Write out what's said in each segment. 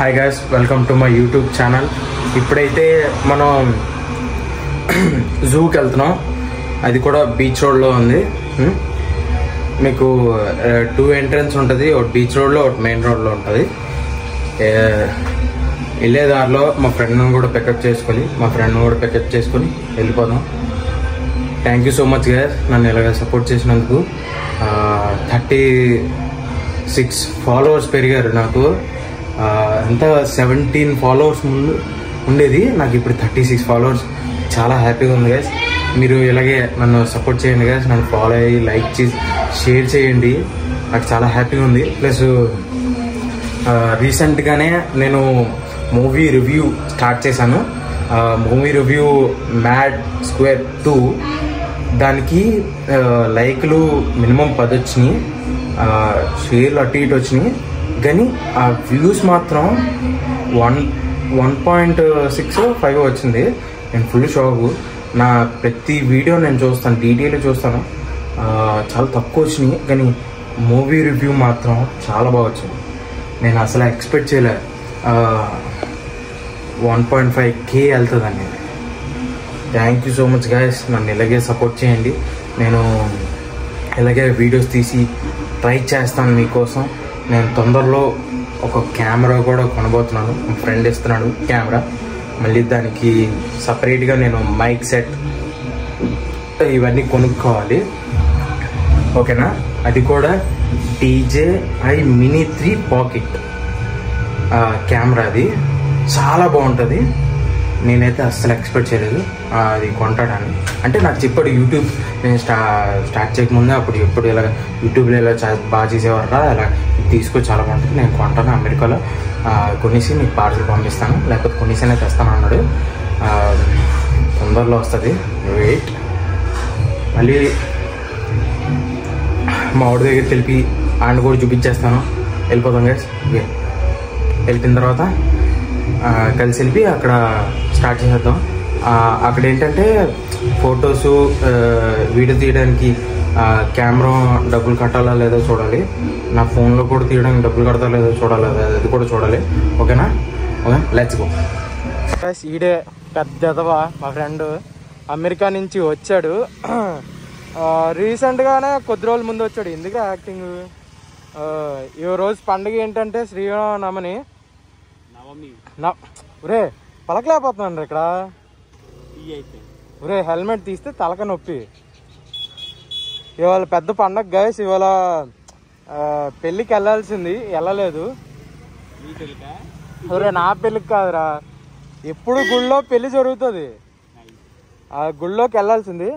Hi guys, welcome to my YouTube channel. ఇప్పుడైతే మనం జూకి వెళ్తున్నాం. అది కూడా బీచ్ రోడ్లో ఉంది. మీకు 2 ఎంట్రన్స్ ఉంటుంది, ఒకటి బీచ్ రోడ్లో ఒకటి మెయిన్ రోడ్లో ఉంటుంది. వెళ్ళే దారిలో మా ఫ్రెండ్ని కూడా పికప్ చేసుకొని వెళ్ళిపోదాం. Thank you so much guys, నన్ను ఇలాగ సపోర్ట్ చేసినందుకు. 36 ఫాలోవర్స్ పెరిగారు. నాకు ఎంత 17 ఫాలోవర్స్ ముందు ఉండేది, నాకు ఇప్పుడు 36 ఫాలోవర్స్. చాలా హ్యాపీగా ఉంది గైస్. మీరు ఇలాగే నన్ను సపోర్ట్ చేయండి గైస్. నన్ను ఫాలో అయ్యి లైక్ చేసి షేర్ చేయండి. నాకు చాలా హ్యాపీగా ఉంది. ప్లస్ రీసెంట్గానే నేను మూవీ రివ్యూ స్టార్ట్ చేశాను. Movie review mad square 2. దానికి లైక్లు మినిమం 10 వచ్చినాయి, షేర్లు అటు ఇటు వచ్చినాయి. కానీ ఆ వ్యూస్ మాత్రం 1.65 వచ్చింది. నేను ఫుల్ షాక్. నా ప్రతి వీడియో నేను చూస్తాను, డీటెయిల్గా చూస్తాను. చాలా తక్కువ వచ్చినాయి, కానీ మూవీ రివ్యూ మాత్రం చాలా బాగా వచ్చింది. నేను అసలు ఎక్స్పెక్ట్ చేయలే 1.5K వెళ్తుందండి. Thank you so much guys. నన్ను ఇలాగే సపోర్ట్ చేయండి. నేను ఇలాగే వీడియోస్ తీసి ట్రై చేస్తాను మీకోసం. నేను తొందరలో ఒక కెమెరా కూడా కొనబోతున్నాను. మా ఫ్రెండ్ ఇస్తున్నాడు కెమెరా. మళ్ళీ దానికి సపరేట్గా నేను మైక్ సెట్ ఇవన్నీ కొనుక్కోవాలి. ఓకేనా? అది కూడా DJI Mini 3 పాకెట్ కెమెరా. అది చాలా బాగుంటుంది. నేనైతే అస్సలు ఎక్స్పెక్ట్ చేయలేదు అది కొంటాడని. అంటే నాకు చెప్పాడు యూట్యూబ్ నేను స్టార్ట్ చేయకముందే, ఎప్పుడు ఇలా యూట్యూబ్లో ఇలా బాగా చేసేవారా, ఇలా తీసుకో చాలా బాగుంటుంది, నేను కొంటాను అమెరికాలో, కొనేసి నీకు పార్సల్ పంపిస్తాను, లేకపోతే కొనేసినే తెస్తాను అన్నాడు. తొందరలో వస్తుంది, వెయిట్. మళ్ళీ మా వాడి దగ్గర తెలిపి ఆయన కూడా చూపించేస్తాను. వెళ్ళిపోతాం గైస్. వెళ్ళిన తర్వాత కలిసి వెళ్ళి అక్కడ స్టార్ట్ చేసేద్దాం. అక్కడ ఏంటంటే ఫొటోస్ వీడియో తీయడానికి కెమెరా డబ్బులు కట్టాలా లేదో చూడాలి. నా ఫోన్లో కూడా తీయడానికి డబ్బులు కడతా లేదో చూడాలి, అది కూడా చూడాలి. ఓకేనా? Okay, let's go. ఈడే పెద్దదవా మా ఫ్రెండ్ అమెరికా నుంచి వచ్చాడు. రీసెంట్గానే కొద్ది రోజుల ముందు వచ్చాడు. ఎందుకు యాక్టింగ్? ఈ రోజు పండుగ ఏంటంటే శ్రీరామనవమి. ఒరే పలకలేకపోతున్నాను ఇక్కడ. ఒరే హెల్మెట్ తీస్తే తలక నొప్పి. ఇవాళ పెద్ద పండగ గైస్. ఇవాళ పెళ్ళికి వెళ్ళాల్సింది, వెళ్ళలేదు. ఒరే నా పెళ్ళికి కాదురా, ఎప్పుడు గుళ్ళో పెళ్లి జరుగుతుంది, ఆ గుళ్ళోకి వెళ్ళాల్సింది.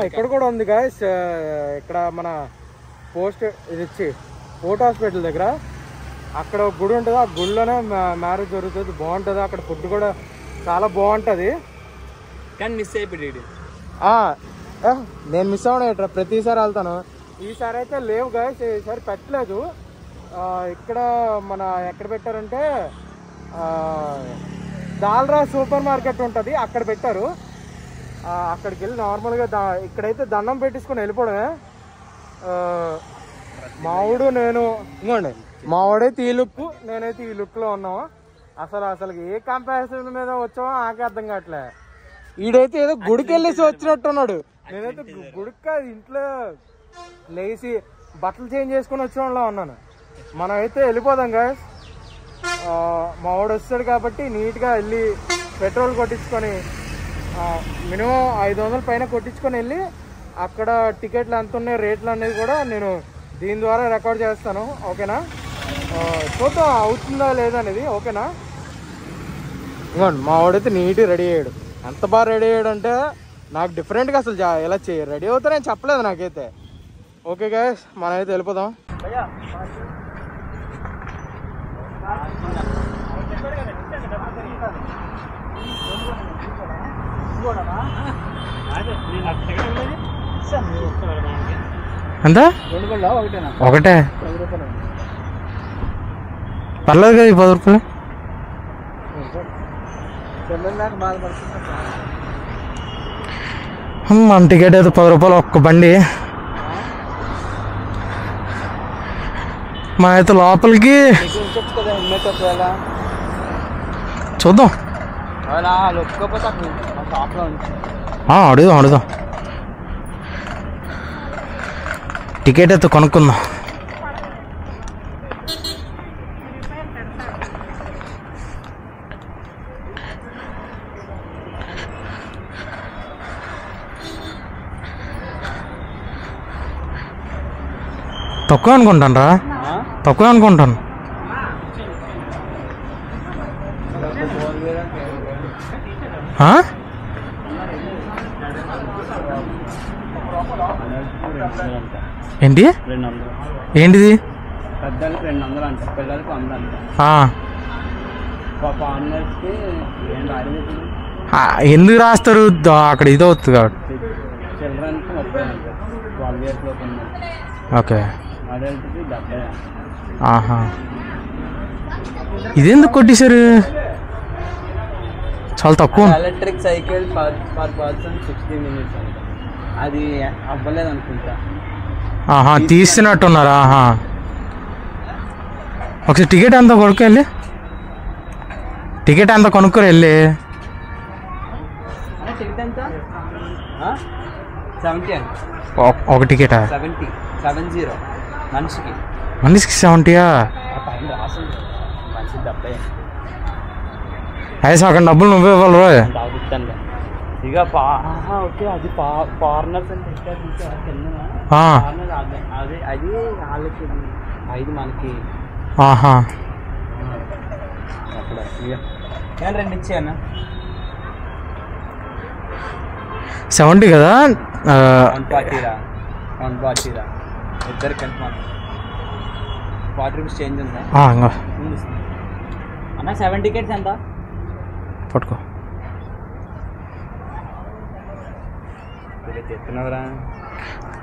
ఇక్కడ కూడా ఉంది గైస్. ఇక్కడ మన పోస్ట్ హాస్పిటల్ దగ్గర అక్కడ ఒక గుడి ఉంటుంది. ఆ గుడిలోనే మ్యారేజ్ జరుగుతుంది. బాగుంటుంది. అక్కడ ఫుడ్ కూడా చాలా బాగుంటుంది. కానీ మిస్ అయిపోయాడు. నేను మిస్ అవ్వడం ఎట్లా, ప్రతిసారి వెళ్తాను. ఈసారి అయితే లేవు గాయస్, ఈసారి పెట్టలేదు. ఇక్కడ మన ఎక్కడ పెట్టారంటే దాల్రా సూపర్ మార్కెట్ ఉంటుంది, అక్కడ పెట్టారు. అక్కడికి వెళ్ళి నార్మల్గా ఇక్కడైతే దండం పెట్టించుకొని వెళ్ళిపోవడమే. మావాడు నేను ఇంకోండి, మావాడైతే ఈ లుక్, నేనైతే ఈ లుక్లో ఉన్నాము. అసలు ఏ కంపారిజన్ మీద వచ్చామో నాకే అర్థం కావట్లే. ఈడైతే ఏదో గుడికి వెళ్ళేసి వచ్చినట్టు ఉన్నాడు. నేనైతే గుడికి ఇంట్లో లేచి బట్టలు చేంజ్ చేసుకుని వచ్చేవాళ్ళ ఉన్నాను. మనం అయితే వెళ్ళిపోదాం గాయస్. మా వాడు వస్తాడు కాబట్టి నీట్గా వెళ్ళి పెట్రోల్ కొట్టించుకొని మినిమం 500 పైన కొట్టించుకొని వెళ్ళి అక్కడ టికెట్లు ఎంత ఉన్నాయి రేట్లు అనేది కూడా నేను దీని ద్వారా రికార్డ్ చేస్తాను. ఓకేనా? చూద్దాం అవుతుందా లేదా అనేది. ఓకేనా? ఇంకోండి మా వాడైతే నీట్గా రెడీ అయ్యాడు. ఎంత బాగా రెడీ అయ్యాడు అంటే నాకు డిఫరెంట్గా అసలు ఎలా రెడీ అవుతానని చెప్పలేదు నాకైతే. ఓకే గైస్, మనమైతే వెళ్ళిపోదాం. ఎంత? ఒకటే పర్లేదు కదా, 10 రూపాయలు. మన టికెట్ అయితే 10 రూపాయలు ఒక్క బండి. మా అయితే లోపలికి చూద్దాం. అడుగుదాం టికెట్ అయితే కొనుక్కుందాం. తక్కువ అనుకుంటాను రా, తక్కువ అనుకుంటాను. ఏంటి ఏంటిది? ఎందుకు రాస్తారు అక్కడ? ఇది అవుతుంది కాబట్టి. ఓకే. ఆహా, ఇదెందుకు కొట్టేశారు? చాలా తక్కువ. Electric cycle per person 60 minutes అది అవ్వలేదు అనుకుంటా. ఆహా, తీస్తున్నట్టున్నారా? ఆహా, ఒకసారి టికెట్ అంతా కొనుక్కెళ్ళి, టికెట్ అంతా కొనుక్కొని వెళ్ళి. టికెట్ ఎంత? 70 ఒక టికెటా? 70 మనిషికి. మనిషికి 70యా? అయితే అక్కడ డబ్బులు నువ్వే ఇవ్వాలి రోజు. ఇక ఓకే, అది ఫారినర్స్ అంటే అది అది వాళ్ళకి, అది మనకి. ఆహా, అక్కడ ఇక 2 ఇచ్చాను. 70 కదా? 140 ఇద్దరికి ఎంత? 40 రూపీస్ చేంజ్ ఉందా అన్న? 7 టికెట్స్ ఎంత? పట్టుకో.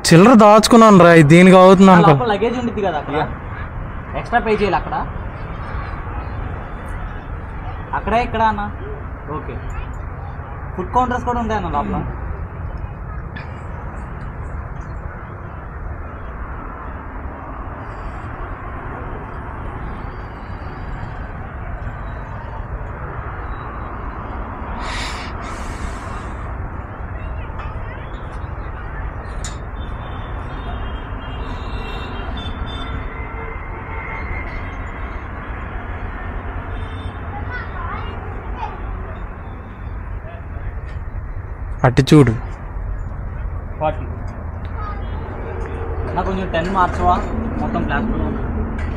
చిల్లర దాచుకున్నాను రా, దీనికి అవుతున్నాను. లగేజ్ ఉంటుంది కదా అక్కడ, ఎక్స్ట్రా పే చేయాలి అక్కడ. అక్కడే ఇక్కడ అన్న. ఓకే, ఫుడ్ కౌంటర్స్ కూడా ఉంటాయి అన్న లోపల. అట్టి చూడు. 40 నాకు కొంచెం 10 మార్చవా? మొత్తం ప్లాస్టిక్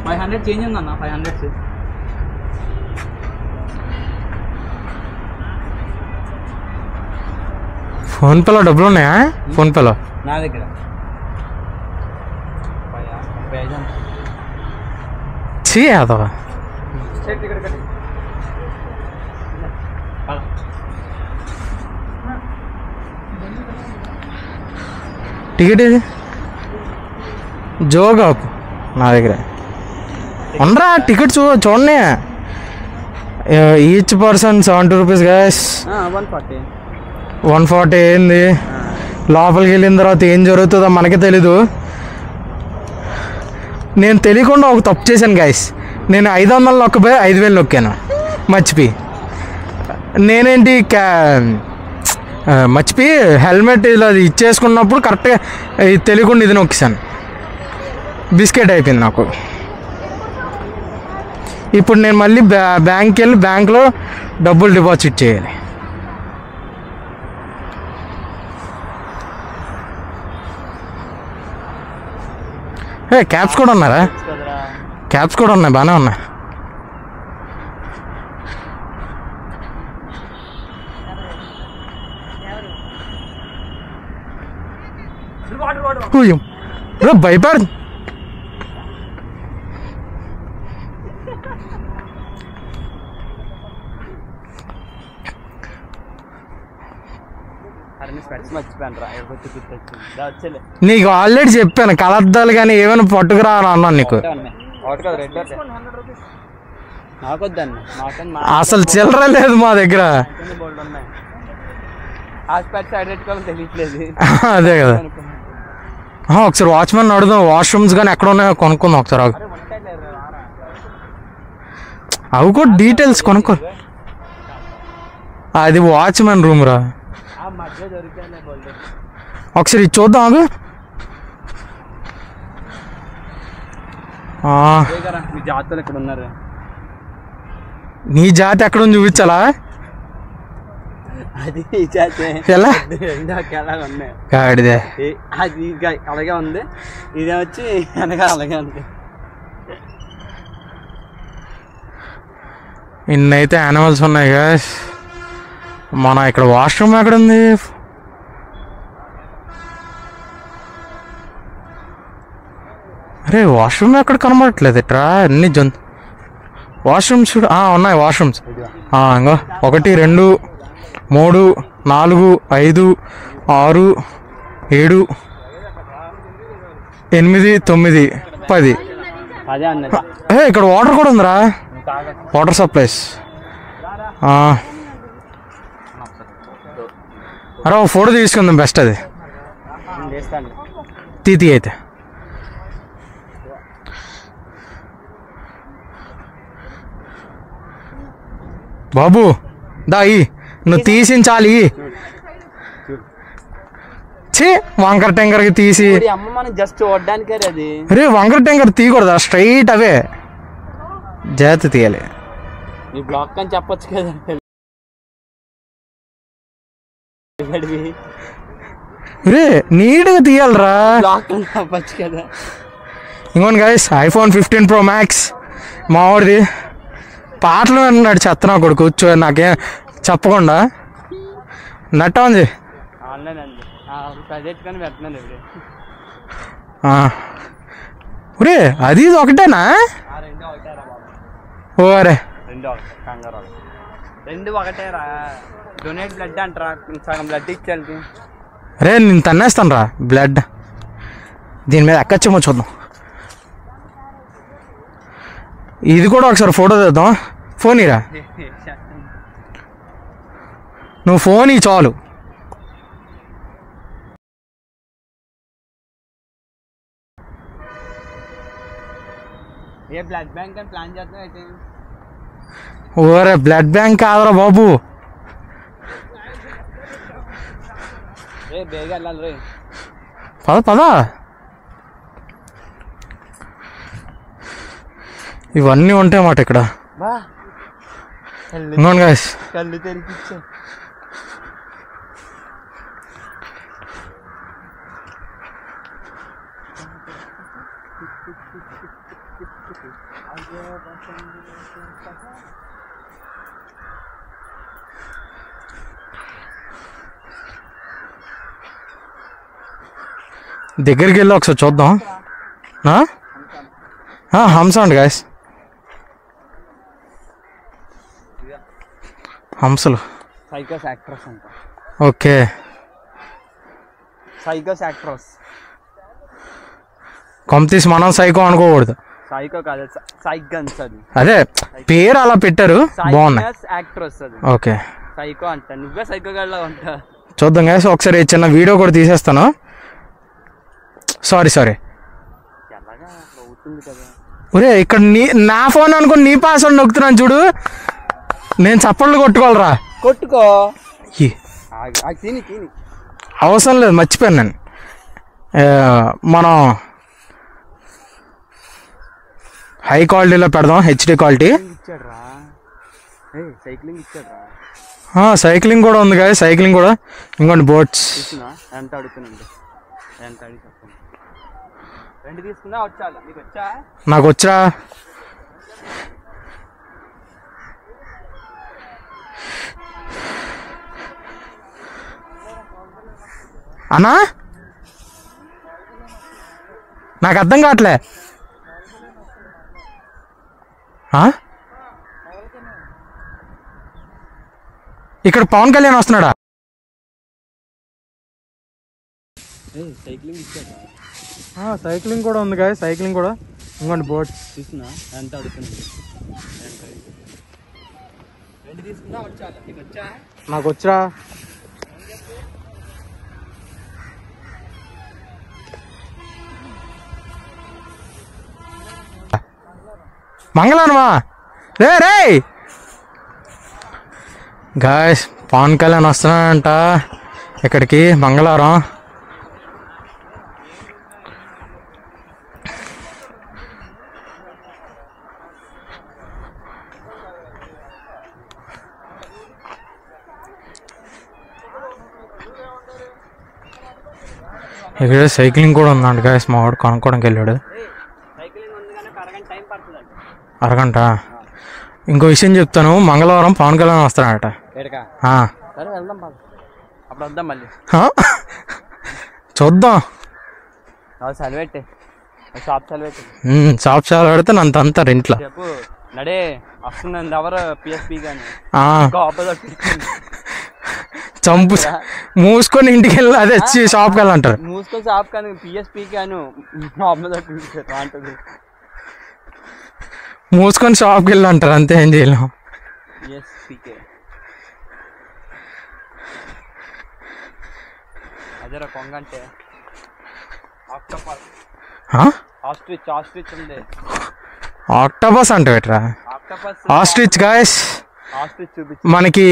500 చేంజ్ ఉందన్న. 500 ఫోన్పేలో డబ్బులు ఉన్నాయా? ఫోన్పేలో నా దగ్గర చేయదా? టికెట్ ఏది? జోగాకు నా దగ్గర ఉండరా. టికెట్ చూడండి. Each person 70 rupees gas. 140 ఏంది? లోపలికి వెళ్ళిన తర్వాత ఏం జరుగుతుందో మనకే తెలీదు. నేను తెలియకుండా ఒక తప్పు చేశాను గ్యాస్. నేను 500 నొక్కపోయి 5000 నొక్కాను మర్చిపోయి. నేనేంటి మర్చిపోయి హెల్మెట్ ఇలా ఇచ్చేసుకున్నప్పుడు కరెక్ట్గా తెలియకుండా ఇది నొక్కిసాను. బిస్కెట్ అయిపోయింది నాకు. ఇప్పుడు నేను మళ్ళీ బ్యాంక్కి వెళ్ళి బ్యాంక్లో డబ్బులు డిపాజిట్ చేయాలి. క్యాప్స్ కూడా ఉన్నారా? క్యాప్స్ కూడా ఉన్నాయి, బాగానే ఉన్నాయి. భయపడు. నీకు ఆల్రెడీ చెప్పాను కలద్దాలు కానీ ఏమైనా పట్టుకురా అని అన్నాను నీకు. అసలు చిల్లర లేదు మా దగ్గర. అదే కదా. ఒకసారి వాచ్మెన్ అడుగుదాం, వాష్రూమ్స్ కానీ ఎక్కడ ఉన్నాయో కొనుక్కుందాం ఒకసారి. అవి కూడా డీటెయిల్స్ కొనుక్కో. అది వాచ్మెన్ రూమ్ రా. ఒకసారి ఇది చూద్దాం. అవి జాతలు ఇక్కడ ఉన్నారు. నీ జాతి ఎక్కడ ఉంది చూపించాలా? అది ఎలా ఉన్నాయి కాడిదే. అది అలాగే ఉంది. ఇది వచ్చి వెనక అలాగే ఉంది. ఇన్నైతే యానిమల్స్ ఉన్నాయి గాయ్స్. మన ఇక్కడ వాష్రూమ్ ఎక్కడ ఉంది? అరే వాష్రూమ్ ఎక్కడ కనబడట్లేదు ఇట్రా. అన్ని వాష్రూమ్స్ ఉన్నాయి. వాష్రూమ్స్ ఇంకో 1 2 3 4 5 6 7 8 9 10. ఇక్కడ వాటర్ కూడా ఉందిరా. Water supplies. అరే ఓ ఫోటో తీసుకుందాం బెస్ట్. అది తీతి అయితే బాబు దాయి నువ్వు తీసించాలి. ఛీ వంకర టెంకర్కి తీసి జస్ట్ చూడడానికి. అరే వంకర టెంకర్ తీయకూడదా? స్ట్రైట్ అవే జాగ్రత్త తీయాలి. బ్లాక్ అని చెప్పొచ్చు కదా. రే నీట్గా తీయాలరా. బ్లాక్ అని చెప్పొచ్చు కదా. ఇంకోటి గైస్ iPhone 15 Pro Max మావాడిది. పాటలు అన్నాడు చెత్త నా కొడుకు. కూర్చో నాకేం చెప్పకుండా నెట్ ఉంది. ఒరే అది ఒకటేనా? ఓరే రెండు ఒకటేరా. డొనేట్ బ్లడ్ అంటారా. సగం బ్లడ్ ఇచ్చేది. అరే నేను తన్నేస్తాను రా బ్లడ్. దీని మీద ఎక్కచ్చేమో చూద్దాం. ఇది కూడా ఒకసారి ఫోటో తీద్దాం. ఫోన్ ఇరా. నువ్వు ఫోన్ ఇ చాలు. ఏ బ్లడ్ బ్యాంక్ అని ప్లాన్ చేద్దాం అయితే. ఓరే బ్లడ్ బ్యాంక్ కాదురా బాబు. పద ఇవన్నీ ఉంటాయి మాట ఇక్కడ. ఇంకోండి గాయ్స్ కళ్ళు తెరిపించా. దగ్గరికి వెళ్ళి ఒకసారి చూద్దాం. హంస అండి గాయస్. హంసలు సైకోస్ యాక్ట్రెస్ అంట. ఓకే సైకోస్ యాక్ట్రెస్. కంప్లీస్ మనం సైకో అనుకోకూడదు. సైకో కాదు సైగన్స్. అది అదే పేరు అలా పెట్టారు. బాగున్నాయి. యాక్ట్రెస్ అది. ఓకే సైకో అంట. నువ్వే సైకో గడ్లా ఉంటా. చూద్దాం గాయస్. ఒకసారి చిన్న వీడియో కూడా తీసేస్తాను. సారీ ఒరే ఇక్కడ నా ఫోన్ అనుకుని నీ పాస్వర్డ్ నొక్కుతున్నాను చూడు. నేను చప్పట్లు కొట్టుకోవాలరా. కొట్టుకో. అవసరం లేదు మర్చిపోయాను నేను. మనం హై క్వాలిటీలో పెడదాం. HD quality. సైక్లింగ్ కూడా ఉంది కదా. సైక్లింగ్ కూడా. ఇంకోటి బోట్స్. ఎంత అడుగుతున్నాండి. ఎంత అడిగి చెప్పండి. రెండు తీసుకున్నా వచ్చా. నీకు వచ్చా? నాకు వచ్చా. అన్నా నాకు అర్థం కావట్లే. ఇక్కడ పవన్ కళ్యాణ్ వస్తున్నాడా? సైక్లింగ్ కూడా ఉంది కదా. సైక్లింగ్ కూడా. ఇంకోటి బోట్స్. తీసుకున్నా ఎంత అడుగుతున్నాను. రెండు తీసుకున్నా వచ్చా. నీకు వచ్చా? నాకు వచ్చా. మంగళవారమా? రే గాయ్స్ పవన్ కళ్యాణ్ వస్తున్నాడంట ఇక్కడికి మంగళవారం. ఇక్కడ సైక్లింగ్ కూడా ఉందంట గాయస్. మా వాడు కొనుక్కోవడానికి వెళ్ళాడు. అరగంట. ఇంకో విషయం చెప్తాను, మంగళవారం పవన్ కళ్యాణ్ వస్తాడట. చూద్దాం. షాప్ చాలా పెడితే నంత రెంట్లో చంపు మూసుకొని ఇంటికి వెళ్ళి అదే షాప్కి వెళ్ళంటారు. మూసుకొని షాప్ కానీ పిఎస్పీ కాను మూసుకొని షాప్కి వెళ్ళి అంటారు, అంతే. ఏం చేయలేం. అదేరా కొంగ అంటే ఆక్టోపస్ అంటే పెట్టరా ఆస్ట్రిచ్ గాయస్. మనకి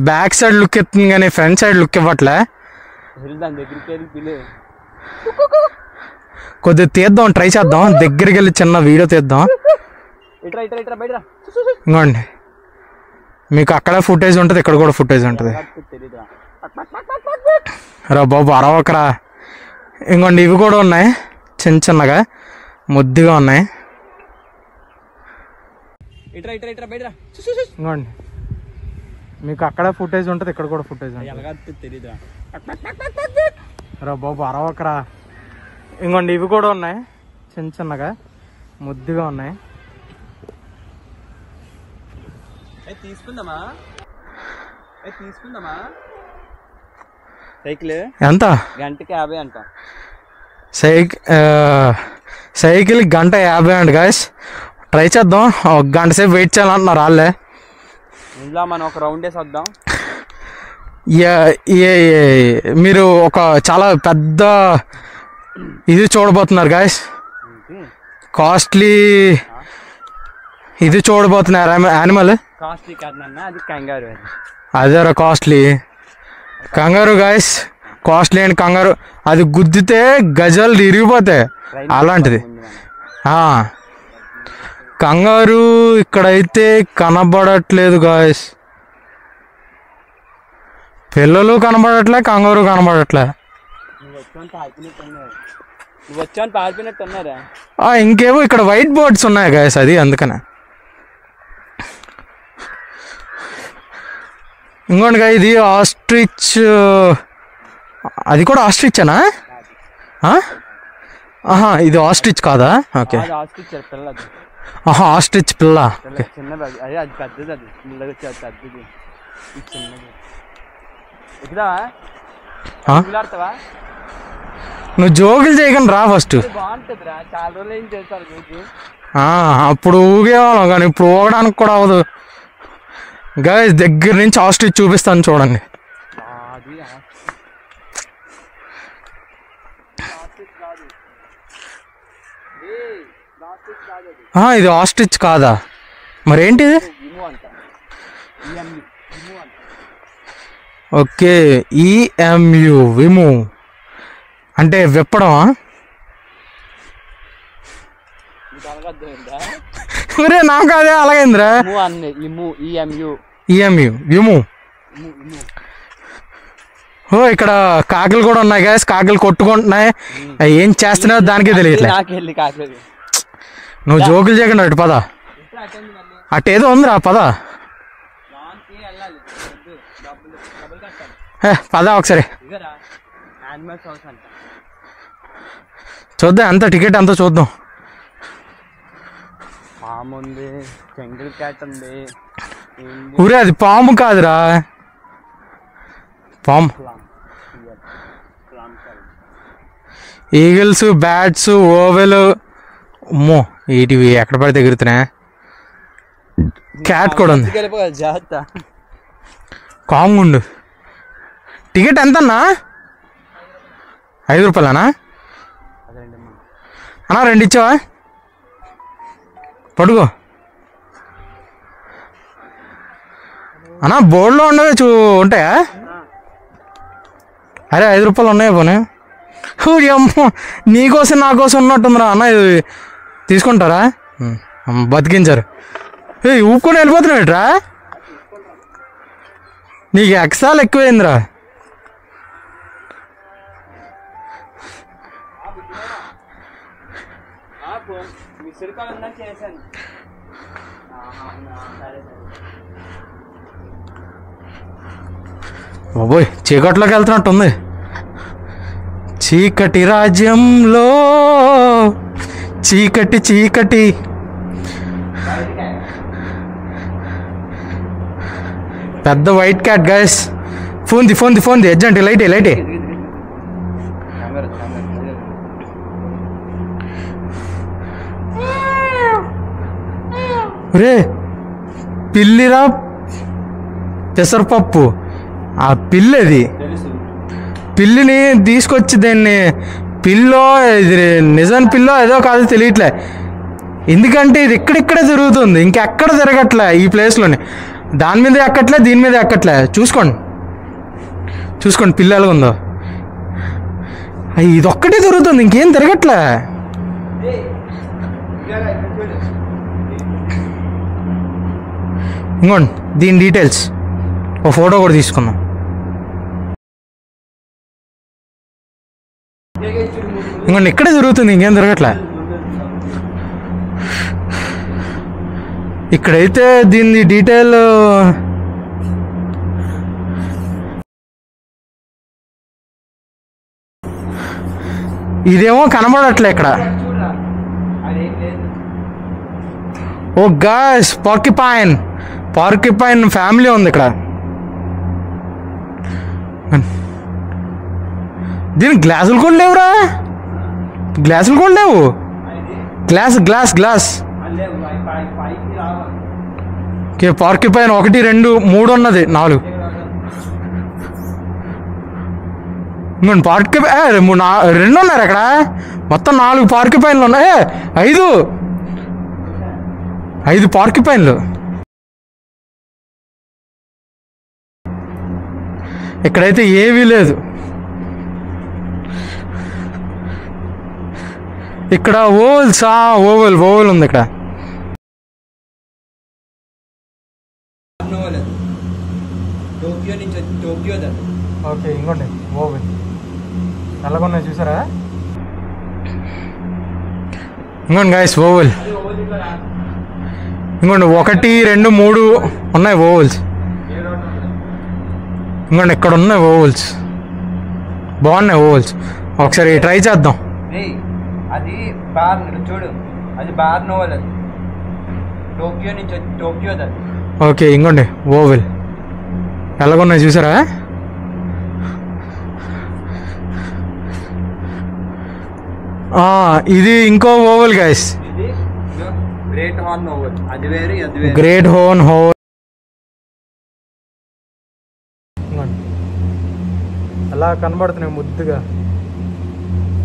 బ్యాక్ సైడ్ లుక్ ఇస్తుంది కానీ ఫ్రంట్ సైడ్ లుక్ ఇవ్వట్లే. కొద్దిగా తీద్దాం, ట్రై చేద్దాం. దగ్గరికి వెళ్ళి చిన్న వీడియో తీద్దాం. ఇంకోండి మీకు అక్కడ ఫుటేజ్ ఉంటుంది, ఇక్కడ కూడా ఫుటేజ్ ఉంటుంది. రా బాబు అరవకరా. ఇంకోండి ఇవి కూడా ఉన్నాయి, చిన్న చిన్నగా ముద్దుగా ఉన్నాయి. ఇంకోండి మీకు అక్కడ ఫుటేజ్ ఉంటుంది, ఇక్కడ కూడా ఫుటేజ్ ఉంటుంది. రా బాబు అరవకరా. ఇంకోండి ఇవి కూడా ఉన్నాయి, చిన్న చిన్నగా ముద్దుగా ఉన్నాయి. తీసుకుందామా సైకిల్ ఎంత? గంటకి 50 అంట. సైకిల్ గంట 50 అంట గాయస్. ట్రై చేద్దాం. ఒక గంట సేపు వెయిట్ చేయాలంటున్నారు వాళ్ళే. ఇంట్లో మనం ఒక రౌండ్ వేసి వద్దాం. మీరు ఒక చాలా పెద్ద ఇది చూడబోతున్నారు గాయస్. కాస్ట్లీ ఇది చూడబోతున్నారు. యానిమల్ కాస్ట్లీ కాదన్నా, అది కంగారు. అదేరా కాస్ట్లీ కంగారు గాయస్. కాస్ట్లీ అండ్ కంగారు అది గుద్దితే గజాలు ఇరిగిపోతాయి, అలాంటిది. కంగారు ఇక్కడైతే కనబడట్లేదు గాయస్. పిల్లలు కనబడట్లే, కంగారు కనబడట్లే. ఇంకేమో ఇక్కడ వైట్ బోర్డ్స్ ఉన్నాయి గాయస్, అది అందుకనే. ఇంకోండి గా ఇది ఆస్ట్రిచ్. అది కూడా ఆస్ట్రిచ్నా? ఇది ఆస్ట్రిచ్ కాదా? ఓకే ఆస్ట్రిచ్ పిల్ల. నువ్వు జోకులు చేయకుండా రా ఫస్ట్. అప్పుడు ఊగేవాళ్ళం కానీ ఇప్పుడు ఊగడానికి కూడా అవ్వదు గాయస్. దగ్గర నుంచి ఆస్ట్రిచ్ చూపిస్తాను చూడండి. ఇది ఆస్ట్రిచ్ కాదా? మరేంటిది? ఓకే ఈఎంయు విము అంటే విప్పడమా? మరే నాకు అదే అలాగైందిరా. EMU Vim. ఓ ఇక్కడ కాకులు కూడా ఉన్నాయి గాయస్. కాకులు కొట్టుకుంటున్నాయి. ఏం చేస్తున్నావు దానికే తెలియట్లేదు. నువ్వు జోకులు చేయకుండా అటు పద. అటేదో ఉందిరా పద. పద ఒకసారి చూద్దాం ఎంత టికెట్ అంతా చూద్దాం. పాము ఉంది, జంగిల్ క్యాట్ ఉంది. ఊరే అది పాము కాదురా, పాము. Eagles, bats, owl. అమ్మో వీటివి ఎక్కడ పడితే ఎగురుతున్నాయి. క్యాట్ కూడా ఉంది. కాముండు. టికెట్ ఎంతన్నా? 5 రూపాయలనా అన్నా? 2 ఇచ్చావా? పడుకో. అన్నా బోర్డులో ఉన్నవే ఉంటాయా? అరే 5 రూపాయలు ఉన్నాయా పోనీ? అమ్మో నీకోసం నా కోసం ఉన్నట్టుందిరా అన్న. ఇది తీసుకుంటారా? బతికించారు. ఊపుకొని వెళ్ళిపోతున్నావుట్రా, నీకు ఎక్సాలు ఎక్కువైందిరా. బాబోయ్ చీకట్లోకి వెళ్తున్నట్టుంది. చీకటి రాజ్యంలో చీకటి చీకటి. పెద్ద వైట్ క్యాట్ గైస్. ఫోన్ది అర్జెంట్ లైటే. రే పిల్లిరా పెసరపప్పు. ఆ పిల్లది పిల్లిని తీసుకొచ్చి దాన్ని పిల్లో ఇది నిజం పిల్లో ఏదో కాదో తెలియట్లే. ఎందుకంటే ఇది ఇక్కడిక్కడే తిరుగుతుంది, ఇంకెక్కడ తిరగట్లే ఈ ప్లేస్లోని. దాని మీద ఎక్కట్లే, దీని మీద ఎక్కట్లే. చూసుకోండి పిల్ల ఎలాగ ఉందో. ఇది ఒక్కటే తిరుగుతుంది, ఇంకేం తిరగట్లే. ఇంకోండి దీని డీటెయిల్స్, ఒక ఫోటో కూడా తీసుకుందాం. ఇంకోండి ఇక్కడే తిరుగుతుంది, ఇంకేం తిరగట్లే. ఇక్కడైతే దీని డీటెయిల్ ఇదేమో కనబడట్లే ఇక్కడ. ఓ గాయ్స్ పార్కిపైన్ ఫ్యామిలీ ఉంది ఇక్కడ. దీనికి గ్లాసులు కూడా లేవురా, గ్లాసులు కూడా లేవు. Glass okay. పార్కిపైన్ 1 2 3 ఉన్నది, 4. ఇంకోండి పార్కిపైన్ 2 ఉన్నారు అక్కడ. మొత్తం 4 పార్కిపైన్లు ఉన్నాయి. 5 పార్కిపైన్లు. ఇక్కడైతే ఏమీ లేదు. ఇక్కడ ఓవల్ ఉంది ఇక్కడ. ఓకే ఇంకోండి ఓవల్ ఎలాగున్నాయి చూసారా? ఇంకోండి గాయస్ ఓవల్. ఇంకోండి 1 2 3 ఉన్నాయి ఓవల్స్. ఇంకోండి ఇక్కడ ఉన్నాయి ఓవల్స్, బాగున్నాయి ఓవల్స్. ఒకసారి ట్రై చేద్దాం. అది బార్ చూడు, అది బార్ నోవల్, టోక్యో నుంచి టోక్యో. ఓకే ఇంకోండి ఓవెల్ ఎలాగున్నాయి చూసారా? ఇది ఇంకో owl guys, great horned owl. అది వేరే, అది వేరే. Great horned owl. అలా కనబడుతున్నాయి ముద్దుగా,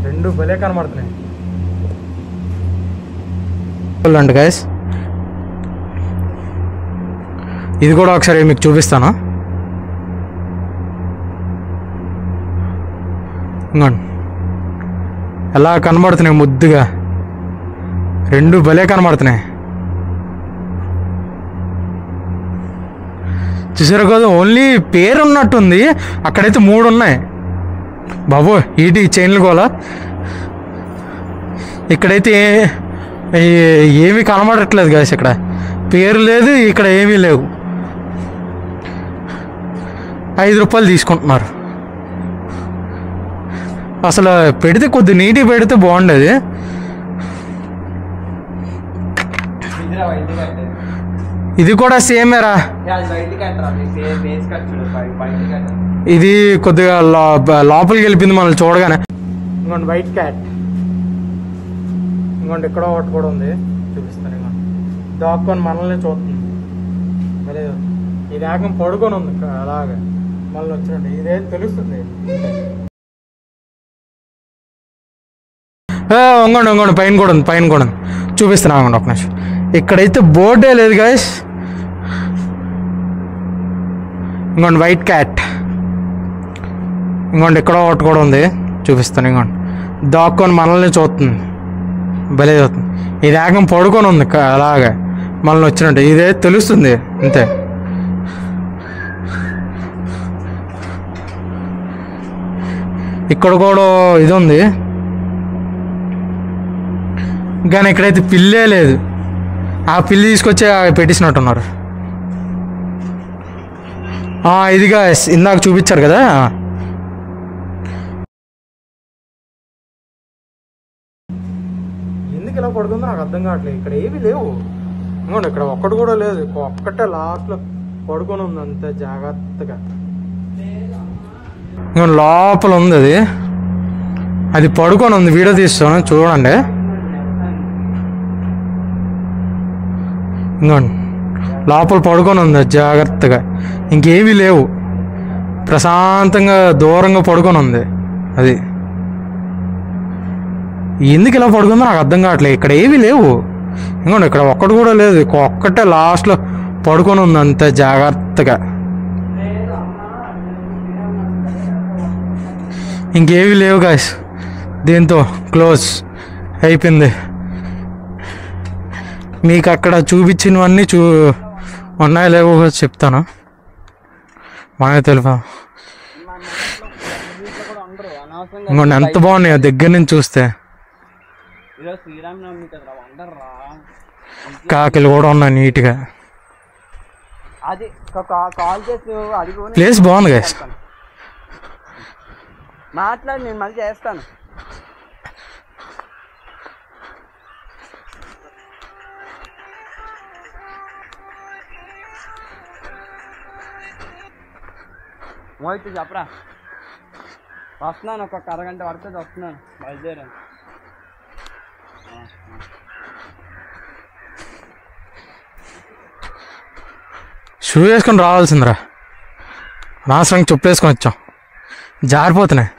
2 భలే కనబడుతున్నాయి అండి గైస్. ఇది కూడా ఒకసారి మీకు చూపిస్తాను. ఇంకోండి ఎలా కనబడుతున్నాయి ముద్దుగా, 2 భలే కనబడుతున్నాయి. చూసారు కదా, ఓన్లీ పేరు ఉన్నట్టుంది. అక్కడైతే 3 ఉన్నాయి. బాబు ఈటి చైన్లు కూడా. ఇక్కడైతే ఏమీ కనబడట్లేదు గాయస్. ఇక్కడ పేరు లేదు, ఇక్కడ ఏమీ లేవు. 5 రూపాయలు తీసుకుంటున్నారు. అసలు పెడితే కొద్ది నీట్గా పెడితే బాగుండేది. ఇది కూడా సేమేరా, ఇది కొద్దిగా లోపలికి వెళ్ళిపోయింది మనల్ని చూడగానే. ఇంకోండి వైట్ క్యాట్. ఇంకోండి ఇక్కడ ఒకటి కూడా ఉంది, చూపిస్తాను. ఇంకోండి దాక్కొని మనల్ని చూస్తుంది. అదే ఇది ఏకం పడుకొని ఉంది అలాగే, మళ్ళీ వచ్చినట్టు. ఇదేం తెలుస్తుంది. ఇంకోండి పైన కూడా ఉంది, చూపిస్తున్నా. ఇంకోండి ఒక నిమిషం. ఇక్కడైతే బోర్డే లేదు గాయస్. ఇంకోండి వైట్ క్యాట్. ఇంకోండి ఇక్కడ ఒకటి కూడా ఉంది, చూపిస్తాను. ఇంకోండి దాక్కొని మనల్ని చూస్తుంది, భలే చూస్తుంది. ఇది ఏకం పడుకొని ఉంది అలాగే మనల్ని వచ్చినట్టు, ఇదే తెలుస్తుంది అంతే. ఇక్కడ కూడా ఇది ఉంది, కానీ ఇక్కడైతే పిల్లే లేదు. ఆ పిల్లి తీసుకొచ్చి పెట్టేసినట్టున్నారు. ఇదిగా ఇందాక చూపించారు కదా, ఎందుకు ఇలా పడుతుందో నాకు అర్థం కావట్లేదు. ఇక్కడ ఏమీ లేవు. ఇంకోండి ఇక్కడ ఒక్కటి కూడా లేదు, ఒక్కటే లాస్ట్లో పడుకొని ఉంది అంతే జాగ్రత్తగా. ఇంకో లోపల ఉంది అది, అది పడుకొని ఉంది. వీడియో తీస్తాను చూడండి. ఇంకోండి లోపల పడుకొని ఉంది జాగ్రత్తగా, ఇంకేమీ లేవు. ప్రశాంతంగా దూరంగా పడుకొని ఉంది అది. ఎందుకు ఇలా పడుకుందో నాకు అర్థం కావట్లేదు. ఇక్కడ ఏమీ లేవు. ఇంకోండి ఇక్కడ ఒక్కటి కూడా లేదు, ఒక్కటే లాస్ట్లో పడుకొని ఉంది అంతే జాగ్రత్తగా. ఇంకేమీ లేవు గాయ్స్. దీంతో క్లోజ్ అయిపోయింది. మీకు అక్కడ చూపించినవన్నీ ఉన్నాయో లేవో చెప్తాను, మనమే తెలుపా. ఇంకోండి ఎంత బాగున్నాయో దగ్గర నుంచి చూస్తే. కాకిలు కూడా ఉన్నాయి నీట్గా. ప్లేస్ బాగుంది గైస్. మాట్లాడి నేను మళ్ళీ చేస్తాను. మోహిత్ చెప్పరా, వస్తున్నాను, ఒక అరగంట పడుతుంది, వస్తున్నాను, బయలుదేరాను. షూ వేసుకొని రావాల్సిందిరా, అనవసరంగా చెప్పు వేసుకొని వచ్చాం, జారిపోతున్నాయి.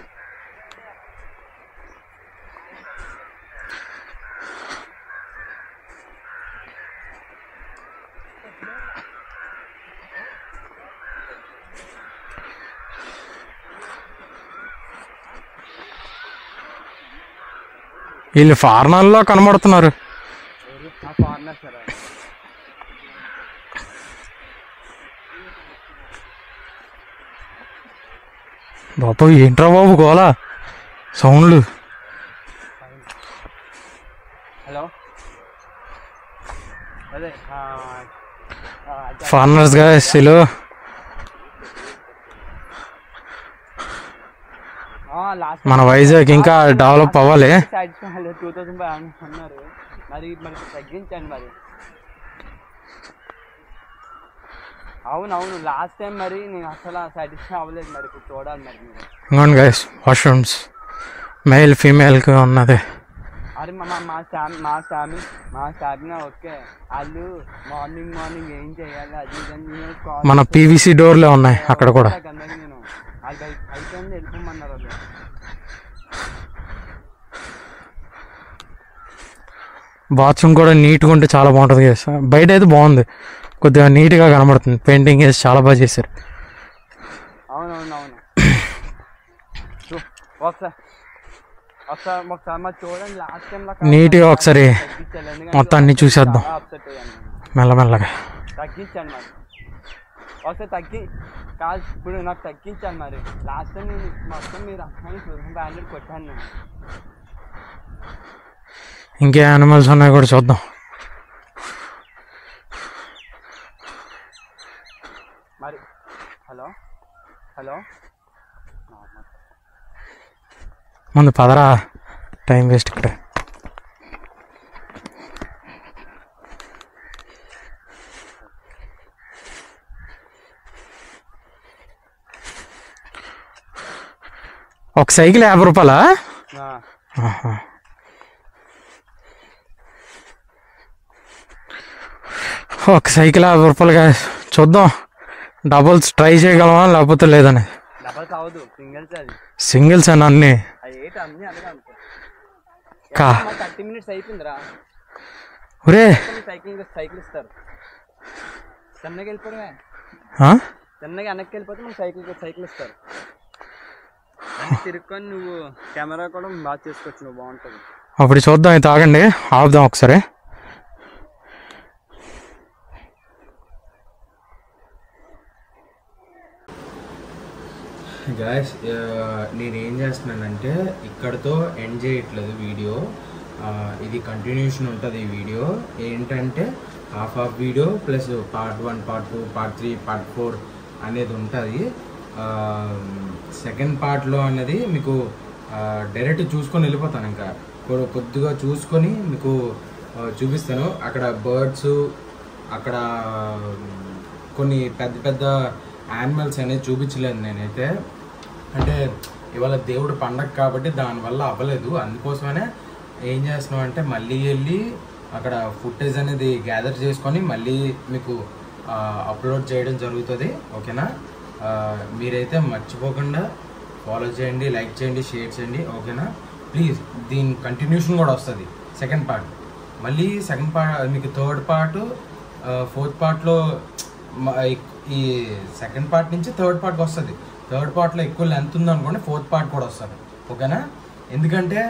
వీళ్ళు ఫారినర్లో కనబడుతున్నారు. బాబు ఏంట్రా బాబు గోలా సౌండ్లు. హలో, అదే ఫారినర్స్ గా వీళ్ళు. మన వైజాగ్ ఇంకా డెవలప్ అవ్వాలి. 2005 అన్నారు, మరి తగ్గించండి మరి. అవునవును, లాస్ట్ టైం మరి నేను అసలు సాటిస్ఫై అవ్వలేదు, మరి ఇప్పుడు చూడాలి మరి. ఇంకోండి గైస్ వాష్రూమ్స్ మేల్ ఫీమేల్కి ఉన్నది. అరే మా స్టామినా ఓకే, వాళ్ళు మార్నింగ్ ఏం చేయాలి అది మన పీవీసీ డోర్లే ఉన్నాయి అక్కడ కూడా. నేను వాళ్ళు అయిపోయింది వెళ్ళిపోమన్నారు వాళ్ళు. బాత్రూమ్ కూడా నీట్గా ఉంటే చాలా బాగుంటుంది గైస్. బయట అయితే బాగుంది, కొద్దిగా నీట్గా కనబడుతుంది, పెయింటింగ్ వేసి చాలా బాగా చేశారు. అవునవునవును, ఒకసారి చూడండి, లాస్ట్ టైం నీట్గా ఒకసారి మొత్తం అన్ని చూసేద్దాం మెల్లమెల్లగా. తగ్గించండి మరి ఒకసారి కాదు, ఇప్పుడు నాకు తగ్గించాను మరి. లాస్ట్ టైం నేను మొత్తం మీరు బ్యాండెడ్ కొట్టాను నేను. ఇంకే యానిమల్స్ ఉన్నాయి కూడా చూద్దాం. మరి హలో హలో ముందు పదరా, టైం వేస్ట్ ఇక్కడ. ఒక సైకిల్ 50 రూపాయలా? ఒక సైకిల్ 50 రూపాయలుగా. చూద్దాం డబుల్స్ ట్రై చేయగలమా లేకపోతే లేదని. సింగిల్స్ అని అన్ని 30 minutes అయిపోయిందిరా. ఒరే సైకిల్ ఇస్తారు, చెన్నైకి వెళ్ళిపోవడమే. చిన్నగా వెనక్కి వెళ్ళిపోతే మనకు సైకిల్ ఇస్తారు. అన్నీ తిరుక్కొని నువ్వు కెమెరా కూడా బాగా చేసుకోవచ్చు, నువ్వు బాగుంటుంది. అప్పుడు చూద్దాం, ఇది తాగండి, ఆపుదాం ఒకసారి. గాయస్ నేనేం చేస్తున్నానంటే ఇక్కడతో ఎండ్ చేయట్లేదు వీడియో, ఇది కంటిన్యూషన్ ఉంటుంది. ఈ వీడియో ఏంటంటే half video plus part 1, part 2, part 3, part 4 అనేది ఉంటుంది. సెకండ్ పార్ట్లో అనేది మీకు డైరెక్ట్ చూసుకొని వెళ్ళిపోతాను. ఇంకా కొద్దిగా చూసుకొని మీకు చూపిస్తాను. అక్కడ బర్డ్స్, అక్కడ కొన్ని పెద్ద పెద్ద యానిమల్స్ అనేది చూపించలేదు నేనైతే. అంటే ఇవాళ దేవుడు పండగ కాబట్టి దానివల్ల అవ్వలేదు. అందుకోసమనే ఏం చేస్తున్నాం అంటే మళ్ళీ వెళ్ళి అక్కడ ఫుటేజ్ అనేది గ్యాదర్ చేసుకొని మళ్ళీ మీకు అప్లోడ్ చేయడం జరుగుతుంది. ఓకేనా? మీరైతే మర్చిపోకుండా ఫాలో చేయండి, లైక్ చేయండి, షేర్ చేయండి. ఓకేనా? ప్లీజ్ దీని కంటిన్యూషన్ కూడా వస్తుంది. సెకండ్ పార్ట్ మళ్ళీ సెకండ్ పార్ట్ మీకు థర్డ్ పార్ట్, ఫోర్త్ పార్ట్లో ఈ సెకండ్ పార్ట్ నుంచి థర్డ్ పార్ట్కి వస్తుంది. థర్డ్ పార్ట్లో ఎక్కువ లెంత్ ఉందనుకోండి, ఫోర్త్ పార్ట్ కూడా వస్తుంది. ఓకేనా? ఎందుకంటే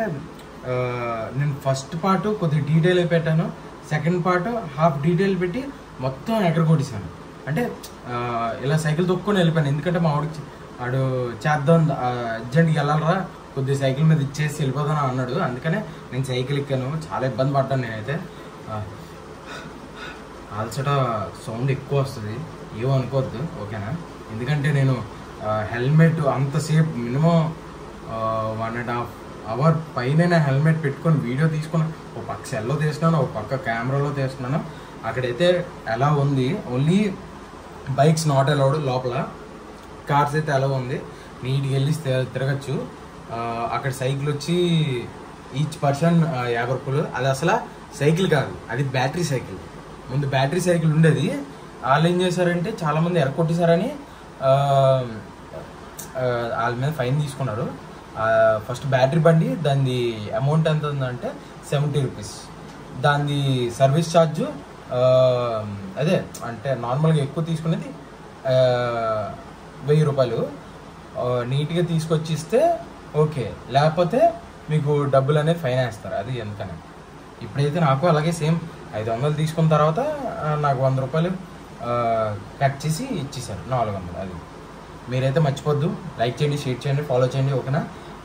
నేను ఫస్ట్ పార్ట్ కొద్దిగా డీటెయిల్ పెట్టాను, సెకండ్ పార్ట్ హాఫ్ డీటెయిల్ పెట్టి మొత్తం ఎక్కడ కొట్టేశాను. అంటే ఇలా సైకిల్ తొక్కుని వెళ్ళిపోయాను. ఎందుకంటే మా వాడు చేద్దాం అర్జెంట్కి వెళ్ళాలరా, కొద్దిగా సైకిల్ మీద ఇచ్చేసి వెళ్ళిపోతాను అన్నాడు. అందుకనే నేను సైకిల్ ఎక్కాను. చాలా ఇబ్బంది పడ్డాను నేనైతే. ఆల్సట సౌండ్ ఎక్కువ వస్తుంది, ఏమో అనుకోవద్దు. ఓకేనా? ఎందుకంటే నేను హెల్మెట్ అంతసేపు మినిమం 1.5 అవర్ పైన హెల్మెట్ పెట్టుకొని వీడియో తీసుకున్నాను. ఒక పక్క సెల్లో తీస్తున్నాను, ఒక పక్క కెమెరాలో తీస్తున్నాను. అక్కడైతే ఎలా ఉంది, ఓన్లీ బైక్స్ నాట్ అలౌడ్, లోపల కార్స్ అయితే ఎలా ఉంది, నీట్గా వెళ్ళి తిరగచ్చు. అక్కడ సైకిల్ వచ్చి ఈచ్ పర్సన్ 50 రూపాయలు. అది అసలు సైకిల్ కాదు, అది బ్యాటరీ సైకిల్. ముందు బ్యాటరీ సైకిల్ ఉండేది, వాళ్ళు ఏం చేశారంటే చాలామంది ఎరకొట్టేశారని వాళ్ళ మీద ఫైన్ తీసుకున్నారు. ఫస్ట్ బ్యాటరీ బండి దాని అమౌంట్ ఎంత ఉందంటే 70 రూపీస్. దాని సర్వీస్ ఛార్జు అదే అంటే నార్మల్గా ఎక్కువ తీసుకునేది 1000 రూపాయలు. నీట్గా తీసుకొచ్చి ఇస్తే ఓకే, లేకపోతే మీకు డబ్బులు అనేది ఫైన్ వేస్తారు. అది ఎందుకని ఇప్పుడైతే నాకు అలాగే సేమ్ 500 తీసుకున్న తర్వాత నాకు 100 రూపాయలు కట్ చేసి ఇచ్చేసారు, 400. అది మీరైతే మర్చిపోద్దు, లైక్ చేయండి, షేర్ చేయండి, ఫాలో చేయండి. ఓకేనా?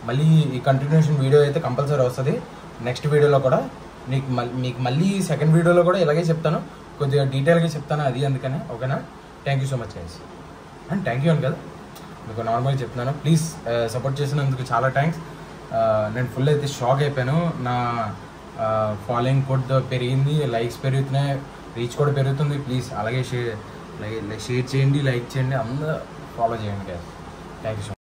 మళ్ళీ ఈ కంటిన్యూషన్ వీడియో అయితే కంపల్సరీ వస్తుంది. నెక్స్ట్ వీడియోలో కూడా మీకు మళ్ళీ సెకండ్ వీడియోలో కూడా ఇలాగే చెప్తాను, కొద్దిగా డీటెయిల్గా చెప్తాను. అది అందుకనే. ఓకేనా? Thank you so much guys. And thank you అని కదా, మీకు నార్మల్గా చెప్తున్నాను. ప్లీజ్ సపోర్ట్ చేసినందుకు చాలా థ్యాంక్స్. నేను ఫుల్ అయితే షాక్ అయిపోయాను. నా ఫాలోయింగ్ కూడా పెరిగింది, లైక్స్ పెరుగుతున్నాయి, రీచ్ కూడా పెరుగుతుంది. ప్లీజ్ అలాగే షేర్ చేయండి, లైక్ చేయండి, అందరూ ఫాలో చేయండి. Thank you so much.